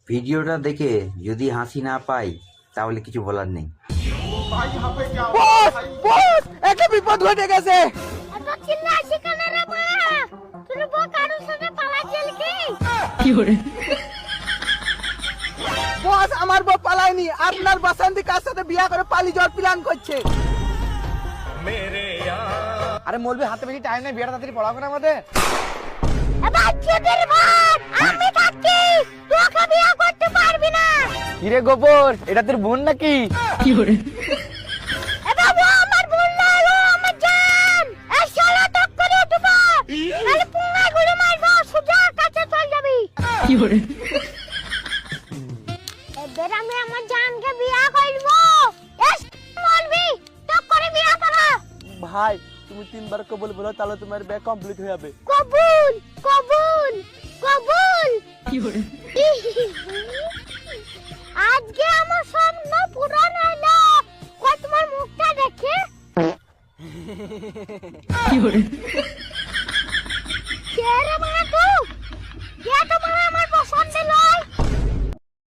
ভিডিওটা দেখে যদি হাসি না পাই তাহলে কিছু বলার নেই। বস বস একটা বিপদ ঘটে গেছে। এত চিল্লাছিস কেন রে বাবা? তোর বউ কারোর সাথে পালাচ্ছিল কি? বস আমার বউ পালায়নি, আপনার বাসন্তী কার সাথে বিয়া করে পালিয়ে যাওয়ার প্ল্যান করছে। আরে মলবি হাতে বেশি টাইম নেই, বিয়েটা তাড়াতাড়ি পড়াবো না আমাদের। এবার চোদের ভাত আমি থাকছি, তোকে বিয়ে করতে পারবি না। কিরে গোবর, এটা তোর বোন নাকি? এবার ও আমার বোন না, ও আমার জান। এই শালা টক করে উঠবো, নাহলে পুঙ্গা গুলি মারবো, সোজা কাছে চল যাবি। এবার আমি আমার জানকে বিয়ে করবো। এস বলবি টক করে বিয়ে করা। ভাই তুমি তিনবার কবুল বলো, তাহলে তোমার বিয়ে কমপ্লিট হয়ে যাবে। কবুল কবুল কবুল। আজকে আমার স্বপ্ন পূরণ হলো। কই তোমার মুখটা দেখে। কে রে মা?